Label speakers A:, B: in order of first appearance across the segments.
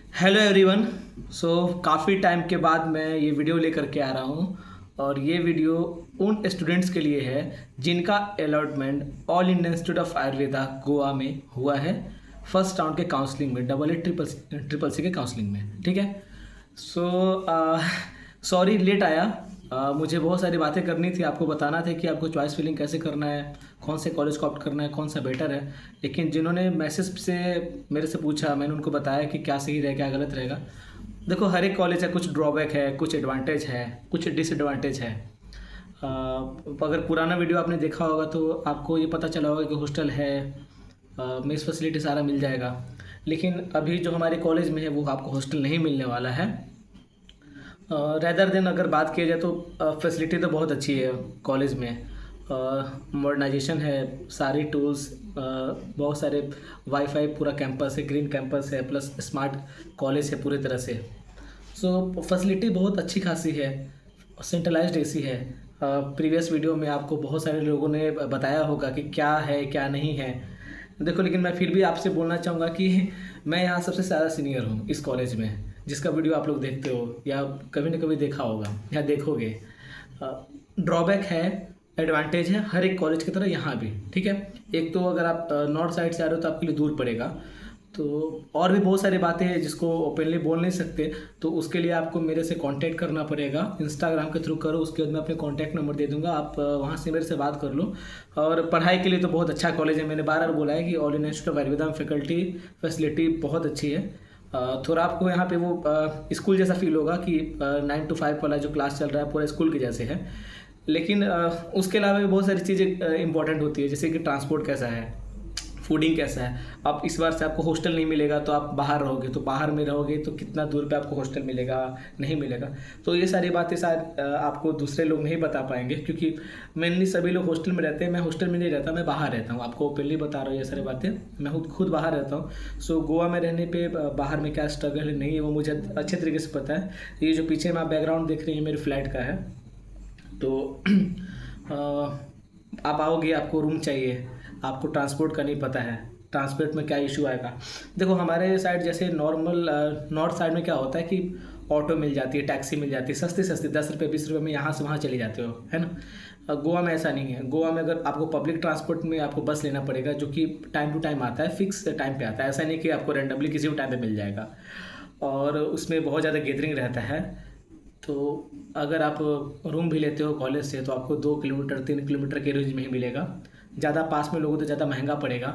A: Hello everyone. काफ़ी time के बाद मैं ये वीडियो लेकर के आ रहा हूँ और ये वीडियो उन स्टूडेंट्स के लिए है जिनका allotment all Indian institute of Ayurveda Goa में हुआ है फर्स्ट राउंड के काउंसलिंग में, डबल ए ट्रिपल सी के काउंसलिंग में। ठीक है। सॉरी लेट आया। मुझे बहुत सारी बातें करनी थी, आपको बताना था कि आपको चॉइस फिलिंग कैसे करना है, कौन से कॉलेज को ऑप्ट करना है, कौन सा बेटर है। लेकिन जिन्होंने मैसेज से मेरे से पूछा, मैंने उनको बताया कि क्या सही रहेगा क्या गलत रहेगा। देखो, हर एक कॉलेज है, कुछ ड्रॉबैक है, कुछ एडवांटेज है, कुछ डिसएडवांटेज है। अगर पुराना वीडियो आपने देखा होगा तो आपको ये पता चला होगा कि हॉस्टल है, मेस फैसिलिटी सारा मिल जाएगा। लेकिन अभी जो हमारे कॉलेज में है वो आपको हॉस्टल नहीं मिलने वाला है। रैदर देन अगर बात किया जाए तो फैसिलिटी तो बहुत अच्छी है कॉलेज में। मॉडर्नाइजेशन है, सारी टूल्स, बहुत सारे वाईफाई, पूरा कैंपस है, ग्रीन कैंपस है, प्लस स्मार्ट कॉलेज है पूरी तरह से। फैसिलिटी बहुत अच्छी खासी है, सेंट्रलाइज्ड एसी है। प्रीवियस वीडियो में आपको बहुत सारे लोगों ने बताया होगा कि क्या है क्या नहीं है। देखो, लेकिन मैं फिर भी आपसे बोलना चाहूँगा कि मैं यहाँ सबसे ज़्यादा सीनियर हूँ इस कॉलेज में, जिसका वीडियो आप लोग देखते हो या कभी ना कभी देखा होगा या देखोगे। ड्रॉबैक है, एडवांटेज है हर एक कॉलेज की तरह यहाँ भी। ठीक है। एक तो अगर आप नॉर्थ साइड से आ रहे हो तो आपके लिए दूर पड़ेगा। तो और भी बहुत सारी बातें हैं जिसको ओपनली बोल नहीं सकते, तो उसके लिए आपको मेरे से कांटेक्ट करना पड़ेगा। इंस्टाग्राम के थ्रू करो, उसके बाद मैं अपने कांटेक्ट नंबर दे दूंगा, आप वहाँ से मेरे से बात कर लो। और पढ़ाई के लिए तो बहुत अच्छा कॉलेज है, मैंने बार बार बोला है कि all Indian institute of Ayurveda में फैकल्टी फैसिलिटी बहुत अच्छी है। थोड़ा आपको यहाँ पे वो स्कूल जैसा फील होगा कि 9 to 5 वाला जो क्लास चल रहा है पूरा स्कूल के जैसे है। लेकिन उसके अलावा भी बहुत सारी चीज़ें इंपॉर्टेंट होती है, जैसे कि ट्रांसपोर्ट कैसा है, फूडिंग कैसा है। अब इस बार से आपको हॉस्टल नहीं मिलेगा तो आप बाहर रहोगे, तो बाहर में रहोगे तो कितना दूर पे आपको हॉस्टल मिलेगा, नहीं मिलेगा। तो ये सारी बातें शायद आपको दूसरे लोग नहीं बता पाएंगे, क्योंकि मेनली सभी लोग हॉस्टल में रहते हैं। मैं हॉस्टल में नहीं रहता, मैं बाहर रहता हूँ। आपको ओपनली बता रहा हूँ ये सारी बातें, मैं खुद बाहर रहता हूँ। गोवा में रहने पर बाहर में क्या स्ट्रगल है नहीं है वो मुझे अच्छे तरीके से पता है। ये जो पीछे में आप बैकग्राउंड देख रहे हैं मेरे फ्लैट का है। तो आप आओगे, आपको रूम चाहिए, आपको ट्रांसपोर्ट का नहीं पता है, ट्रांसपोर्ट में क्या इशू आएगा। देखो, हमारे साइड जैसे नॉर्मल नॉर्थ साइड में क्या होता है कि ऑटो मिल जाती है, टैक्सी मिल जाती है, सस्ती सस्ती 10 रुपये 20 रुपये में यहाँ से वहाँ चले जाते हो, है ना। गोवा में ऐसा नहीं है। गोवा में अगर आपको पब्लिक ट्रांसपोर्ट में आपको बस लेना पड़ेगा, जो कि टाइम टू टाइम आता है, फिक्स टाइम पे आता है। ऐसा नहीं कि आपको रेंडमली किसी भी टाइम पे मिल जाएगा। और उसमें बहुत ज़्यादा गैदरिंग रहता है। तो अगर आप रूम भी लेते हो कॉलेज से तो आपको 2 किलोमीटर 3 किलोमीटर के रेंज में ही मिलेगा। ज़्यादा पास में लोगों तो ज़्यादा महंगा पड़ेगा।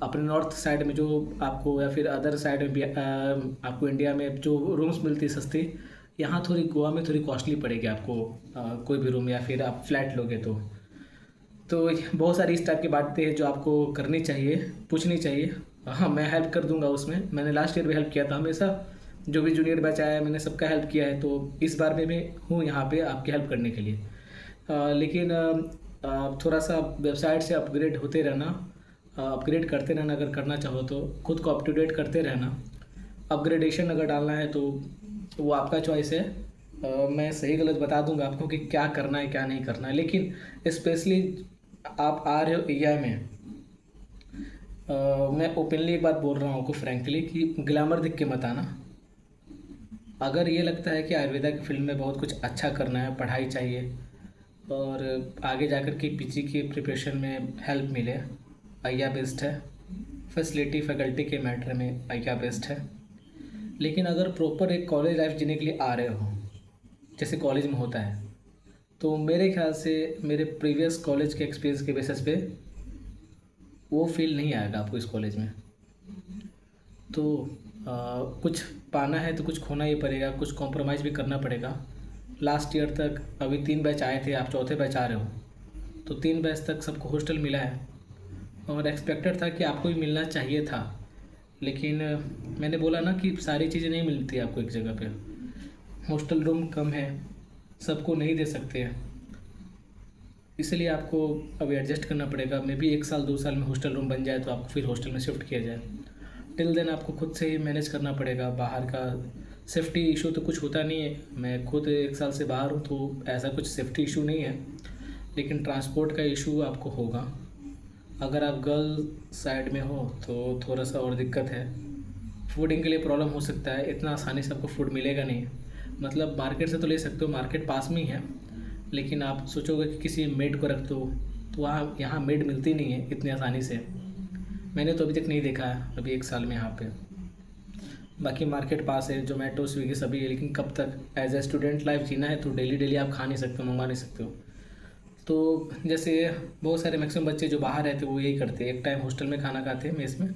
A: अपने नॉर्थ साइड में जो आपको, या फिर अदर साइड में भी आपको इंडिया में जो रूम्स मिलती है सस्ती, यहाँ थोड़ी गोवा में थोड़ी कॉस्टली पड़ेगी आपको कोई भी रूम, या फिर आप फ्लैट लोगे तो बहुत सारी इस टाइप की बातें हैं जो आपको करनी चाहिए, पूछनी चाहिए। हाँ, मैं हेल्प कर दूंगा उसमें। मैंने लास्ट ईयर भी हेल्प किया था हमेशा, जो भी जूनियर बैच आया है मैंने सबका हेल्प किया है। तो इस बार में भी हूँ यहाँ पे आपकी हेल्प करने के लिए। लेकिन थोड़ा सा वेबसाइट से अपग्रेड होते रहना, अपग्रेड करते रहना। अगर करना चाहो तो खुद को अप टू डेट करते रहना। अपग्रेडेशन अगर डालना है तो वो आपका चॉइस है। मैं सही गलत बता दूंगा आपको कि क्या करना है क्या नहीं करना है। लेकिन स्पेशली आप आ रहे हो एआई में, मैं ओपनली एक बात बोल रहा हूँ आपको फ्रैंकली कि ग्लैमर दिख के मत आना। अगर ये लगता है कि आयुर्वेदा की फील्ड में बहुत कुछ अच्छा करना है, पढ़ाई चाहिए और आगे जाकर के पीजी की प्रिपरेशन में हेल्प मिले, आइया बेस्ट है। फैसिलिटी फैकल्टी के मैटर में आइया बेस्ट है। लेकिन अगर प्रॉपर एक कॉलेज लाइफ जीने के लिए आ रहे हो, जैसे कॉलेज में होता है, तो मेरे ख्याल से मेरे प्रीवियस कॉलेज के एक्सपीरियंस के बेसिस पे वो फील नहीं आएगा आपको इस कॉलेज में। तो कुछ पाना है तो कुछ खोना ही पड़ेगा, कुछ कॉम्प्रोमाइज़ भी करना पड़ेगा। लास्ट ईयर तक अभी 3 बैच आए थे, आप चौथे बैच आ रहे हो, तो 3 बैच तक सबको हॉस्टल मिला है और एक्सपेक्टेड था कि आपको भी मिलना चाहिए था। लेकिन मैंने बोला ना कि सारी चीज़ें नहीं मिलती आपको एक जगह पे। हॉस्टल रूम कम है, सबको नहीं दे सकते हैं, इसलिए आपको अभी एडजस्ट करना पड़ेगा। मे बी 1 साल 2 साल में हॉस्टल रूम बन जाए तो आपको फिर हॉस्टल में शिफ्ट किया जाए। टिल देन आपको खुद से ही मैनेज करना पड़ेगा। बाहर का सेफ्टी इशू तो कुछ होता नहीं है, मैं खुद 1 साल से बाहर हूँ तो ऐसा कुछ सेफ्टी इशू नहीं है। लेकिन ट्रांसपोर्ट का इशू आपको होगा। अगर आप गर्ल साइड में हो तो थोड़ा सा और दिक्कत है। फूडिंग के लिए प्रॉब्लम हो सकता है, इतना आसानी से आपको फूड मिलेगा नहीं। मतलब मार्केट से तो ले सकते हो, मार्केट पास में ही है, लेकिन आप सोचोगे कि किसी मेड को रख दो तो वहाँ यहाँ मेड मिलती नहीं है इतनी आसानी से। मैंने तो अभी तक नहीं देखा है अभी 1 साल में यहाँ पे। बाकी मार्केट पास है, जोमेटो स्विगी सभी है, लेकिन कब तक एज ए स्टूडेंट लाइफ जीना है तो डेली डेली आप खा नहीं सकते हो, मंगवा नहीं सकते हो। तो जैसे बहुत सारे मैक्सिमम बच्चे जो बाहर रहते हैं वो यही करते हैं, एक टाइम हॉस्टल में खाना खाते हैं मेस में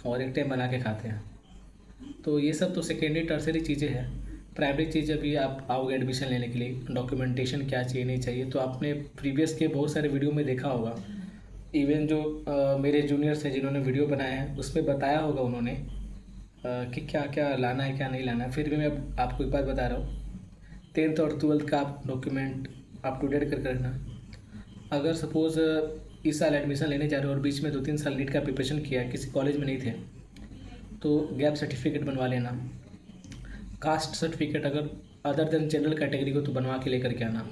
A: और एक टाइम बना के खाते हैं। तो ये सब तो सेकेंडरी टर्सरी चीज़ें हैं। प्राइमरी चीज़ अभी आप आओगे एडमिशन लेने के लिए, डॉक्यूमेंटेशन क्या चाहिए नहीं चाहिए, तो आपने प्रीवियस के बहुत सारे वीडियो में देखा होगा। इवन जो मेरे जूनियर्स हैं जिन्होंने वीडियो बनाए हैं उसमें बताया होगा उन्होंने कि क्या क्या लाना है क्या नहीं लाना है। फिर भी मैं आपको एक बात बता रहा हूँ, 10th और 12th का आप डॉक्यूमेंट अप टू डेट कर रखना। अगर सपोज़ इस साल एडमिशन लेने जा रहे हो और बीच में 2-3 साल नीट का प्रिपरेशन किया, किसी कॉलेज में नहीं थे, तो गैप सर्टिफिकेट बनवा लेना। कास्ट सर्टिफिकेट अगर अदर देन जनरल कैटेगरी हो तो बनवा के लेकर के आना।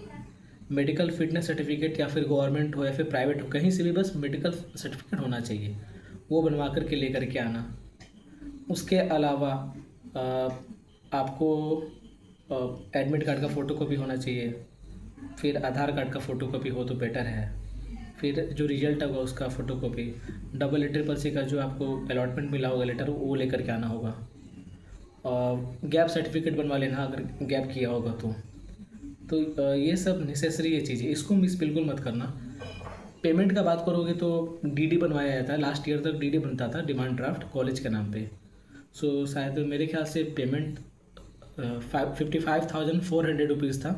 A: मेडिकल फिटनेस सर्टिफिकेट या फिर गवर्नमेंट हो या फिर प्राइवेट हो, कहीं से भी बस मेडिकल सर्टिफिकेट होना चाहिए, वो बनवा कर के लेकर के आना। उसके अलावा आपको एडमिट कार्ड का फ़ोटोकॉपी होना चाहिए, फिर आधार कार्ड का फ़ोटोकॉपी हो तो बेटर है, फिर जो रिजल्ट होगा उसका फ़ोटोकॉपी, डबल लेटर पर्ची का जो आपको अलॉटमेंट मिला होगा लेटर वो लेकर के आना होगा, और गैप सर्टिफिकेट बनवा लेना अगर गैप किया होगा तो ये सब नेसेसरी है चीज़ें, इसको मिस बिल्कुल मत करना। पेमेंट का बात करोगे तो डीडी बनवाया जाता है, लास्ट ईयर तक डीडी बनता था, डिमांड ड्राफ्ट कॉलेज के नाम पे। सो शायद मेरे ख्याल से पेमेंट 55,400 रुपीज़ था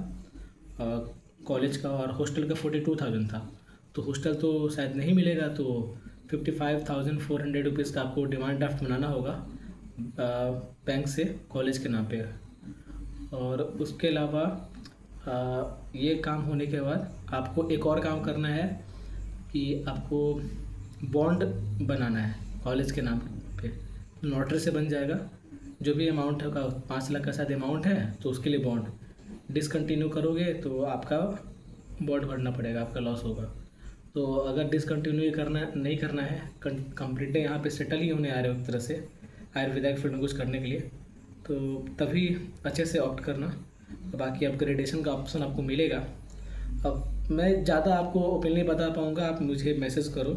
A: कॉलेज का, और हॉस्टल का 42,000 था। तो हॉस्टल तो शायद नहीं मिलेगा, तो 55,400 रुपीज़ का आपको डिमांड ड्राफ्ट बनाना होगा बैंक से कॉलेज के नाम पे। और उसके अलावा ये काम होने के बाद आपको एक और काम करना है कि आपको बॉन्ड बनाना है कॉलेज के नाम पे। नोटरी से बन जाएगा, जो भी अमाउंट होगा 5 लाख का शायद अमाउंट है, तो उसके लिए बॉन्ड डिसकंटिन्यू करोगे तो आपका बॉन्ड भरना पड़ेगा, आपका लॉस होगा। तो अगर डिसकंटिन्यू नहीं करना है, कंप्लीटली यहाँ पे सेटल ही होने आ रहे हो एक तरह से आयुर्वेदिक फील्ड में कुछ करने के लिए, तो तभी अच्छे से ऑप्ट करना। बाकी अपग्रेडेशन का ऑप्शन आपको मिलेगा। अब मैं ज़्यादा आपको ओपनली बता पाऊँगा, आप मुझे मैसेज करो।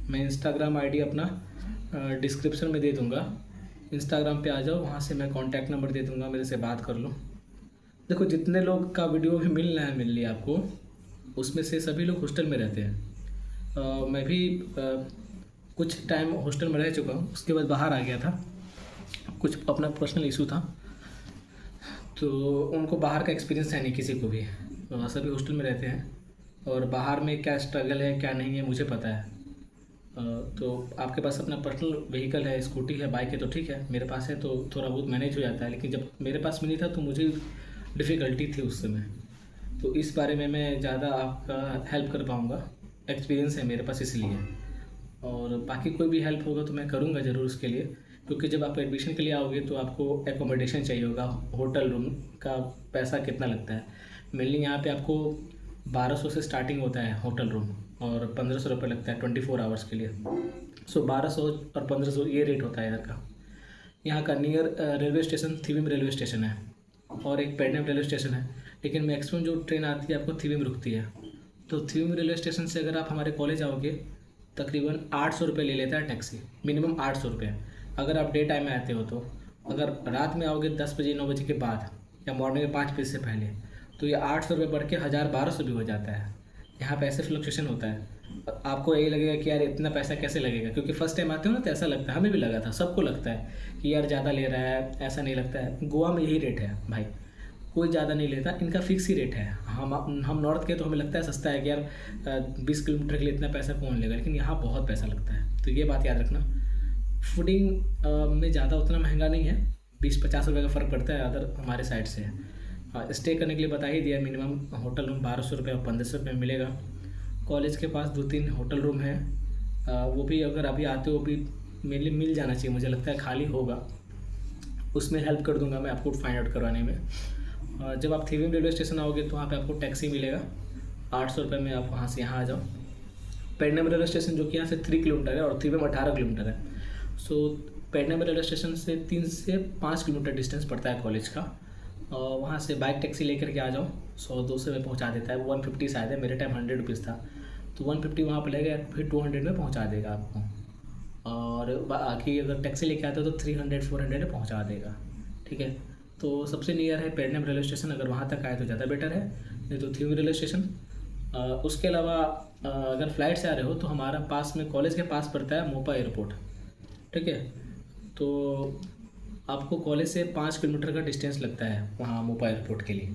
A: मैं इंस्टाग्राम आईडी अपना डिस्क्रिप्शन में दे दूँगा, इंस्टाग्राम पे आ जाओ, वहाँ से मैं कॉन्टैक्ट नंबर दे दूँगा, मेरे से बात कर लो। देखो जितने लोग का वीडियो भी मिल लिया आपको, उसमें से सभी लोग हॉस्टल में रहते हैं। मैं भी कुछ टाइम हॉस्टल में रह चुका हूँ, उसके बाद बाहर आ गया था, कुछ अपना पर्सनल इशू था, तो उनको बाहर का एक्सपीरियंस है नहीं किसी को भी, तो सभी हॉस्टल में रहते हैं, और बाहर में क्या स्ट्रगल है क्या नहीं है मुझे पता है। तो आपके पास अपना पर्सनल व्हीकल है, स्कूटी है, बाइक है तो ठीक है, मेरे पास है तो थोड़ा बहुत मैनेज हो जाता है, लेकिन जब मेरे पास में नहीं था तो मुझे डिफ़िकल्टी थी उस समय। तो इस बारे में मैं ज़्यादा आपका हेल्प कर पाऊँगा, एक्सपीरियंस है मेरे पास इसलिए। और बाकी कोई भी हेल्प होगा तो मैं करूँगा ज़रूर उसके लिए, क्योंकि जब आप एडमिशन के लिए आओगे तो आपको एकोमोडेशन चाहिए होगा, होटल रूम का पैसा कितना लगता है। मेनली यहाँ पे आपको 1200 से स्टार्टिंग होता है होटल रूम, और 1500 रुपये लगता है 24 आवर्स के लिए। सो 1200 और 1500 ये रेट होता है इधर का। यहाँ का near railway station Thivim railway station है, और एक पेडनेम रेलवे स्टेशन है, लेकिन मैक्सिमम जो ट्रेन आती है आपको थिविम रुकती है। तो थिविम रेलवे स्टेशन से अगर आप हमारे कॉलेज आओगे तकरीबन 800 रुपये ले लेता है टैक्सी, मिनिमम 800 रुपये अगर आप डे टाइम में आते हो। तो अगर रात में आओगे 10 बजे 9 बजे के बाद, या मॉर्निंग में 5 बजे से पहले, तो ये 800 रुपये बढ़ के 1000-1200 भी हो जाता है। यहाँ पे ऐसे फ्लक्चुएशन होता है। आपको यही लगेगा कि यार इतना पैसा कैसे लगेगा, क्योंकि फर्स्ट टाइम आते हो ना तो ऐसा लगता है, हमें भी लगा था, सबको लगता है कि यार ज़्यादा ले रहा है, ऐसा नहीं लगता है। गोवा में यही रेट है भाई, कोई ज़्यादा नहीं लेता, इनका फिक्स ही रेट है। हम नॉर्थ के तो हमें लगता है सस्ता है कि यार 20 किलोमीटर के लिए इतना पैसा कौन लेगा, लेकिन यहाँ बहुत पैसा लगता है। तो ये बात याद रखना। फूडिंग में ज़्यादा उतना महंगा नहीं है, 20-50 रुपये का फ़र्क पड़ता है अदर हमारे साइड से। स्टे करने के लिए बता ही दिया, मिनिमम होटल रूम 1200 रुपये और 1500 रुपये में मिलेगा। कॉलेज के पास 2-3 होटल रूम है, वो भी अगर अभी आते हो भी मेनली मिल जाना चाहिए, मुझे लगता है खाली होगा, उसमें हेल्प कर दूंगा मैं आपको फाइंड आउट करवाने में। जब आप थिविम रेलवे स्टेशन आओगे तो वहाँ पे आपको टैक्सी मिलेगा 800 रुपये में, आप वहाँ से यहाँ आ जाओ। पेडनेम रेलवे स्टेशन जो कि यहाँ से 3 किलोमीटर है और थिविम 18 किलोमीटर है। सो पेडनेम रेलवे स्टेशन से 3 से 5 किलोमीटर डिस्टेंस पड़ता है कॉलेज का। और वहाँ से बाइक टैक्सी लेकर के आ जाओ, 100-200 में पहुँचा देता है। 150 शायद है, मेरे टाइम 100 रुपीज़ था, तो 150 वहाँ पर लगेगा, फिर 200 में पहुँचा देगा आपको। और बाकी अगर टैक्सी लेके आते हो तो 300-400 में पहुँचा देगा। ठीक है, तो सबसे नियर है पेडनेम रेलवे स्टेशन, अगर वहाँ तक आए तो ज़्यादा बेटर है, नहीं तो थ्योरी रेलवे स्टेशन। उसके अलावा अगर फ़्लाइट से आ रहे हो तो हमारा पास में, कॉलेज के पास पड़ता है मोपा एयरपोर्ट। ठीक है, तो आपको कॉलेज से 5 किलोमीटर का डिस्टेंस लगता है वहाँ मोपा एयरपोर्ट के लिए।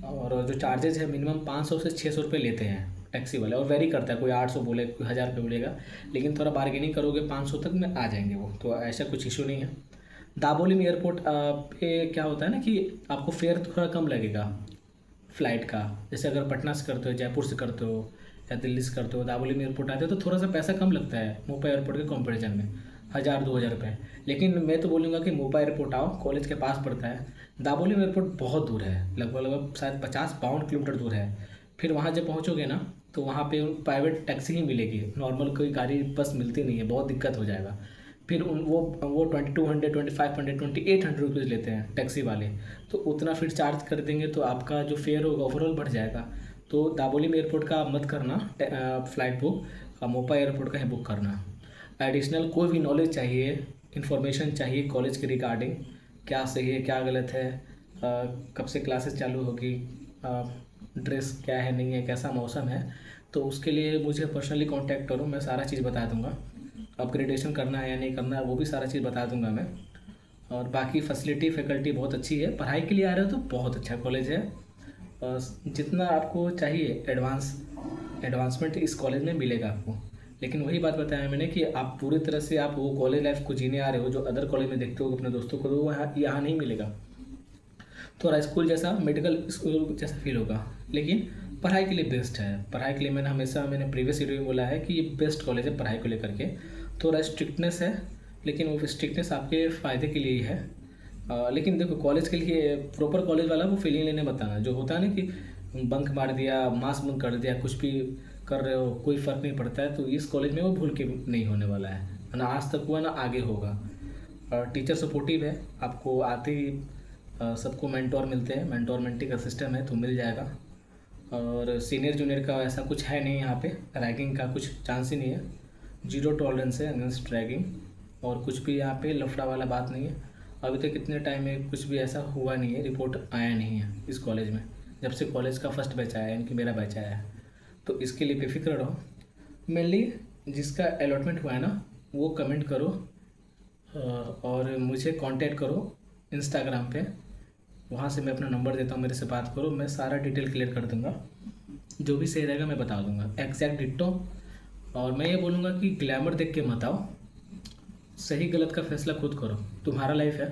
A: और जो चार्जेज है मिनिमम 500 से 600 रुपये लेते हैं टैक्सी वाले, और वेरी करता है, कोई 800 बोले, कोई 1000 रुपये बोलेगा, लेकिन थोड़ा बार्गेनिंग करोगे 500 तक में आ जाएंगे वो, तो ऐसा कुछ इशू नहीं है। दाबोलिम एयरपोर्ट पे क्या होता है ना कि आपको फेयर थोड़ा कम लगेगा फ़्लाइट का। जैसे अगर पटना से करते हो, जयपुर से करते हो या दिल्ली से करते हो, दाबोलिम एयरपोर्ट आते हो तो थोड़ा सा पैसा कम लगता है मोपा एयरपोर्ट के कंपैरिजन में, 1000-2000 रुपये। लेकिन मैं तो बोलूँगा कि मोपा एयरपोर्ट आओ, कॉलेज के पास पड़ता है। दाबोलिम एयरपोर्ट बहुत दूर है, लगभग शायद 50-52 किलोमीटर दूर है। फिर वहाँ जब पहुँचोगे ना तो वहाँ पे प्राइवेट टैक्सी ही मिलेगी, नॉर्मल कोई गाड़ी बस मिलती नहीं है, बहुत दिक्कत हो जाएगा। फिर वो 2200, 2500, 2800 रुपीज़ लेते हैं टैक्सी वाले, तो उतना फिर चार्ज कर देंगे तो आपका जो फेयर होगा ओवरऑल बढ़ जाएगा। तो दाबोलिम एयरपोर्ट का मत करना फ़्लाइट बुक, मोपा एयरपोर्ट का ही बुक करना। एडिशनल कोई भी नॉलेज चाहिए, इन्फॉर्मेशन चाहिए कॉलेज के रिगार्डिंग, क्या सही है क्या गलत है, कब से क्लासेस चालू होगी, ड्रेस क्या है नहीं है, कैसा मौसम है, तो उसके लिए मुझे पर्सनली कांटेक्ट करो, मैं सारा चीज़ बता दूंगा। अपग्रेडेशन करना है या नहीं करना है वो भी सारा चीज़ बता दूंगा मैं। और बाकी फैसिलिटी फैकल्टी बहुत अच्छी है, पढ़ाई के लिए आ रहे हो तो बहुत अच्छा कॉलेज है। जितना आपको चाहिए एडवांसमेंट इस कॉलेज में मिलेगा आपको। लेकिन वही बात बताया मैंने कि आप पूरी तरह से आप वो कॉलेज लाइफ को जीने आ रहे हो जो अदर कॉलेज में देखते हो अपने दोस्तों को, तो वो यहाँ नहीं मिलेगा। थोड़ा स्कूल जैसा, मेडिकल स्कूल जैसा फील होगा, लेकिन पढ़ाई के लिए बेस्ट है। पढ़ाई के लिए मैंने प्रीवियस वीडियो में बोला है कि ये बेस्ट कॉलेज है पढ़ाई को लेकर के। थोड़ा स्ट्रिक्टनेस है, लेकिन वो स्ट्रिक्टनेस आपके फ़ायदे के लिए ही है। लेकिन देखो कॉलेज के लिए प्रॉपर कॉलेज वाला वो फीलिंग लेने बताना, जो होता है ना कि बंक मार दिया, मास बंक कर दिया, कुछ भी कर रहे हो कोई फ़र्क नहीं पड़ता है, तो इस कॉलेज में वो भूल के नहीं होने वाला है, ना आज तक हुआ ना आगे होगा। टीचर सपोर्टिव है, आपको आते ही सबको मेंटोर मिलते हैं, मेंटोर मेंटी का सिस्टम है तो मिल जाएगा। और सीनियर जूनियर का ऐसा कुछ है नहीं, यहाँ पे रैगिंग का कुछ चांस ही नहीं है, 0 टॉलरेंस है अगेंस्ट रैगिंग। और कुछ भी यहाँ पे लफड़ा वाला बात नहीं है। अभी तक इतने टाइम में कुछ भी ऐसा हुआ नहीं है, रिपोर्ट आया नहीं है इस कॉलेज में, जब से कॉलेज का फर्स्ट बैच आया है, यानी कि मेरा बैच आया है। तो इसके लिए बेफिक्र रहो। मेनली जिसका अलॉटमेंट हुआ है ना वो कमेंट करो और मुझे कांटेक्ट करो इंस्टाग्राम पे, वहाँ से मैं अपना नंबर देता हूँ, मेरे से बात करो, मैं सारा डिटेल क्लियर कर दूँगा, जो भी सही रहेगा मैं बता दूँगा एग्जैक्ट डिट्टो। और मैं ये बोलूँगा कि ग्लैमर देख के मत आओ, सही गलत का फैसला खुद करो, तुम्हारा लाइफ है।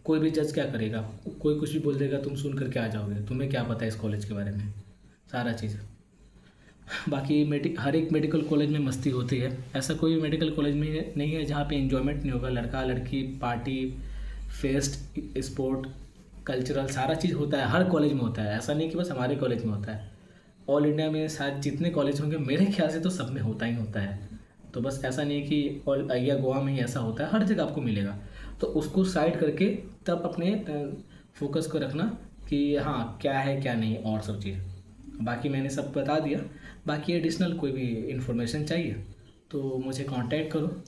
A: कोई भी जज क्या करेगा, कोई कुछ भी बोल देगा, तुम सुन कर के आ जाओगे, तुम्हें क्या पता है इस कॉलेज के बारे में, सारा चीज़। बाकी हर एक मेडिकल कॉलेज में मस्ती होती है, ऐसा कोई भी मेडिकल कॉलेज में नहीं है जहाँ पे एंजॉयमेंट नहीं होगा। लड़का लड़की पार्टी फेस्ट स्पोर्ट कल्चरल सारा चीज़ होता है, हर कॉलेज में होता है, ऐसा नहीं कि बस हमारे कॉलेज में होता है। ऑल इंडिया में शायद जितने कॉलेज होंगे मेरे ख्याल से तो सब में होता ही होता है। तो बस ऐसा नहीं है कि ऑल या गोवा में ही ऐसा होता है, हर जगह आपको मिलेगा। तो उसको साइड करके तब अपने फोकस को रखना कि हाँ क्या है क्या नहीं और सब चीज़। बाकी मैंने सब बता दिया, बाकी एडिशनल कोई भी इंफॉर्मेशन चाहिए तो मुझे कांटेक्ट करो।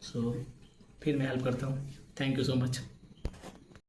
A: सो फिर मैं हेल्प करता हूँ। Thank you so much.